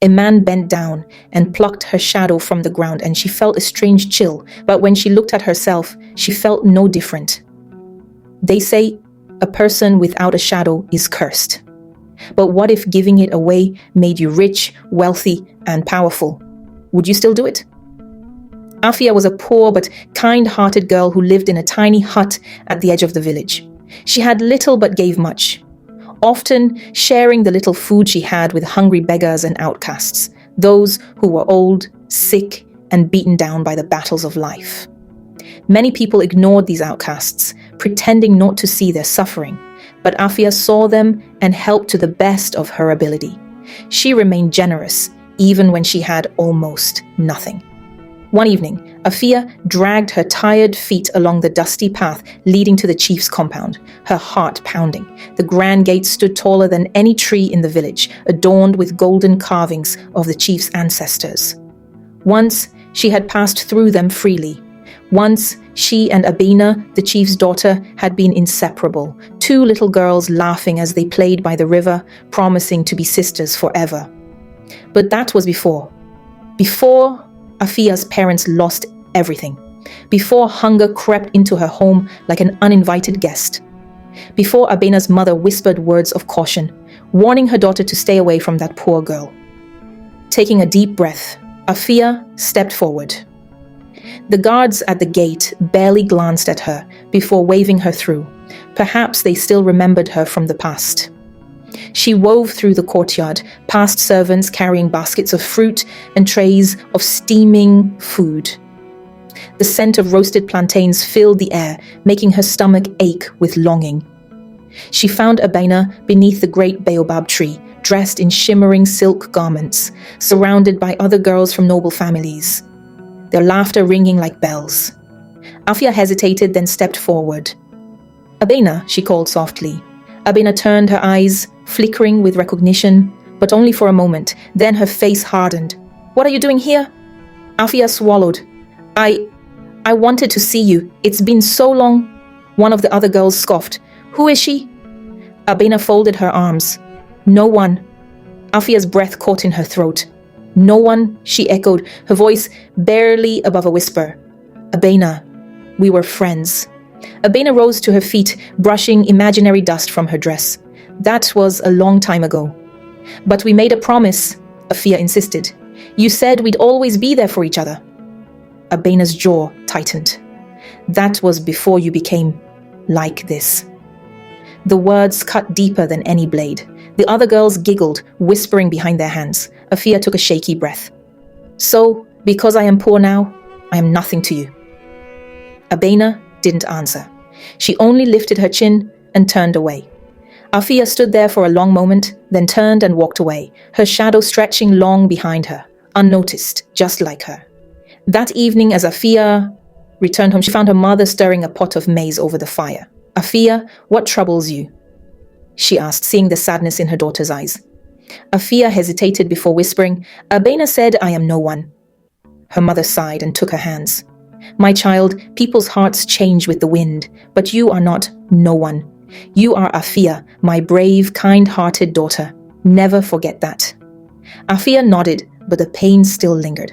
A man bent down and plucked her shadow from the ground, and she felt a strange chill, but when she looked at herself, she felt no different. They say a person without a shadow is cursed. But what if giving it away made you rich, wealthy, and powerful? Would you still do it? Afia was a poor but kind-hearted girl who lived in a tiny hut at the edge of the village. She had little but gave much, often sharing the little food she had with hungry beggars and outcasts, those who were old, sick, and beaten down by the battles of life. Many people ignored these outcasts, pretending not to see their suffering, but Afia saw them and helped to the best of her ability. She remained generous, even when she had almost nothing. One evening, Afia dragged her tired feet along the dusty path leading to the chief's compound, her heart pounding. The grand gate stood taller than any tree in the village, adorned with golden carvings of the chief's ancestors. Once, she had passed through them freely. Once, she and Abina, the chief's daughter, had been inseparable, two little girls laughing as they played by the river, promising to be sisters forever. But that was before Afia's parents lost everything, before hunger crept into her home like an uninvited guest, before Abina's mother whispered words of caution, warning her daughter to stay away from that poor girl. Taking a deep breath, Afia stepped forward. The guards at the gate barely glanced at her before waving her through. Perhaps they still remembered her from the past. She wove through the courtyard, past servants carrying baskets of fruit and trays of steaming food. The scent of roasted plantains filled the air, making her stomach ache with longing. She found Abina beneath the great baobab tree, dressed in shimmering silk garments, surrounded by other girls from noble families, their laughter ringing like bells. Afia hesitated, then stepped forward. "Abina," she called softly. Abina turned, her eyes flickering with recognition, but only for a moment. Then her face hardened. "What are you doing here?" Afia swallowed. I wanted to see you. It's been so long." One of the other girls scoffed. "Who is she?" Abina folded her arms. "No one." Afia's breath caught in her throat. "No one," she echoed, her voice barely above a whisper. "Abina, we were friends." Abina rose to her feet, brushing imaginary dust from her dress. "That was a long time ago." "But we made a promise," Afia insisted. "You said we'd always be there for each other." Abina's jaw tightened. "That was before you became like this." The words cut deeper than any blade. The other girls giggled, whispering behind their hands. Afia took a shaky breath. "So, because I am poor now, I am nothing to you." Abina didn't answer. She only lifted her chin and turned away. Afia stood there for a long moment, then turned and walked away, her shadow stretching long behind her, unnoticed, just like her. That evening, as Afia returned home, she found her mother stirring a pot of maize over the fire. "Afia, what troubles you?" she asked, seeing the sadness in her daughter's eyes. Afia hesitated before whispering, "Abina said I am no one." Her mother sighed and took her hands. "My child, people's hearts change with the wind, but you are not no one. You are Afia, my brave, kind-hearted daughter. Never forget that." Afia nodded, but the pain still lingered.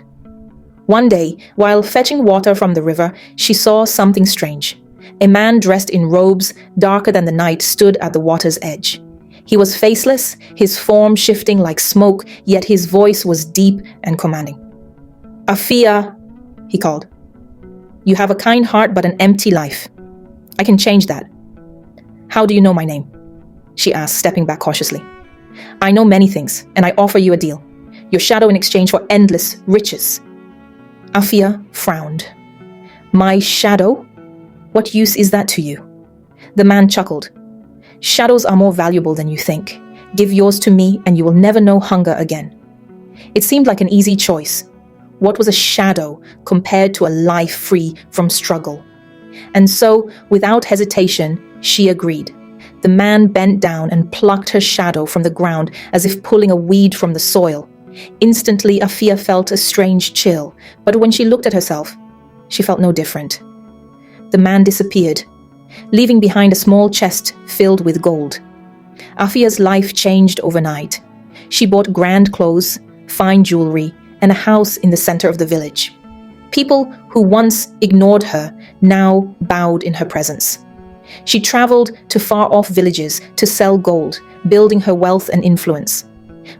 One day, while fetching water from the river, she saw something strange. A man dressed in robes darker than the night stood at the water's edge. He was faceless, his form shifting like smoke, yet his voice was deep and commanding. "Afia," he called. "You have a kind heart but an empty life. I can change that." "How do you know my name?" she asked, stepping back cautiously. "I know many things, and I offer you a deal. Your shadow in exchange for endless riches." Afia frowned. "My shadow? What use is that to you?" The man chuckled. "Shadows are more valuable than you think. Give yours to me and you will never know hunger again." It seemed like an easy choice. What was a shadow compared to a life free from struggle? And so, without hesitation, she agreed. The man bent down and plucked her shadow from the ground as if pulling a weed from the soil. Instantly, Afia felt a strange chill, but when she looked at herself, she felt no different. The man disappeared, leaving behind a small chest filled with gold. Afia's life changed overnight. She bought grand clothes, fine jewelry, and a house in the center of the village. People who once ignored her now bowed in her presence. She traveled to far-off villages to sell gold, building her wealth and influence.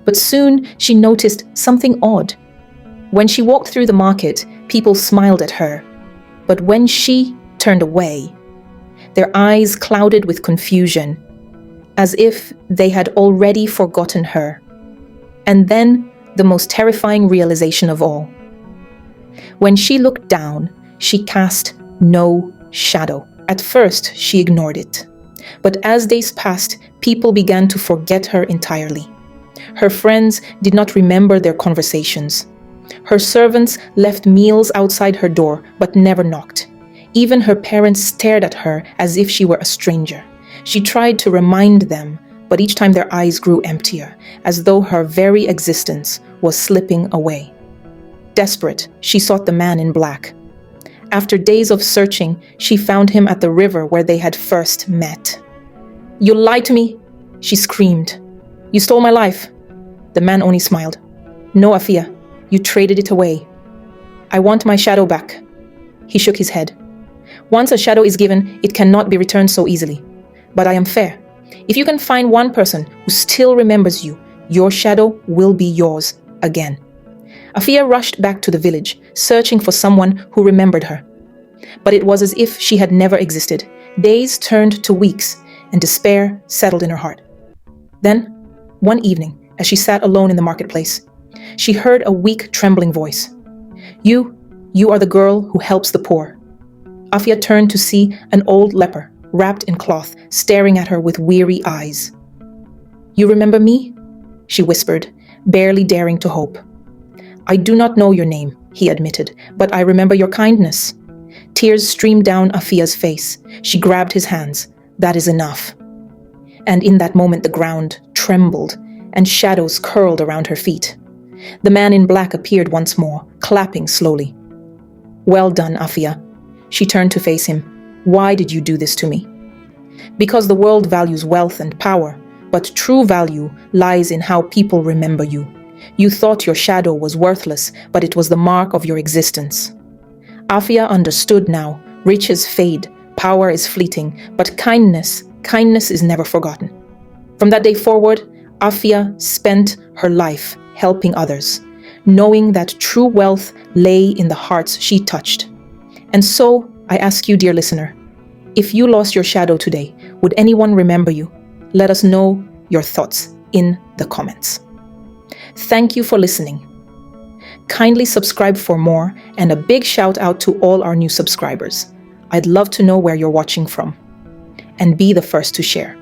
But soon she noticed something odd. When she walked through the market, people smiled at her. But when she turned away, their eyes clouded with confusion, as if they had already forgotten her. And then the most terrifying realization of all. When she looked down, she cast no shadow. At first, she ignored it. But as days passed, people began to forget her entirely. Her friends did not remember their conversations. Her servants left meals outside her door, but never knocked. Even her parents stared at her as if she were a stranger. She tried to remind them, but each time their eyes grew emptier, as though her very existence was slipping away. Desperate, she sought the man in black. After days of searching, she found him at the river where they had first met. "You lied to me!" she screamed. "You stole my life!" The man only smiled. "No, Afia, you traded it away. I want my shadow back." He shook his head. "Once a shadow is given, it cannot be returned so easily. But I am fair. If you can find one person who still remembers you, your shadow will be yours again." Afia rushed back to the village, searching for someone who remembered her. But it was as if she had never existed. Days turned to weeks, and despair settled in her heart. Then, one evening, as she sat alone in the marketplace, she heard a weak, trembling voice. You are the girl who helps the poor." Afia turned to see an old leper, wrapped in cloth, staring at her with weary eyes. "You remember me?" she whispered, barely daring to hope. "I do not know your name," he admitted, "but I remember your kindness." Tears streamed down Afia's face. She grabbed his hands. "That is enough." And in that moment the ground trembled, and shadows curled around her feet. The man in black appeared once more, clapping slowly. "Well done, Afia." She turned to face him. "Why did you do this to me?" "Because the world values wealth and power, but true value lies in how people remember you. You thought your shadow was worthless, but it was the mark of your existence." Afia understood now. Riches fade, power is fleeting, but kindness is never forgotten. From that day forward, Afia spent her life helping others, knowing that true wealth lay in the hearts she touched. And so, I ask you, dear listener, if you lost your shadow today, would anyone remember you? Let us know your thoughts in the comments. Thank you for listening. Kindly subscribe for more, and a big shout out to all our new subscribers. I'd love to know where you're watching from. And be the first to share.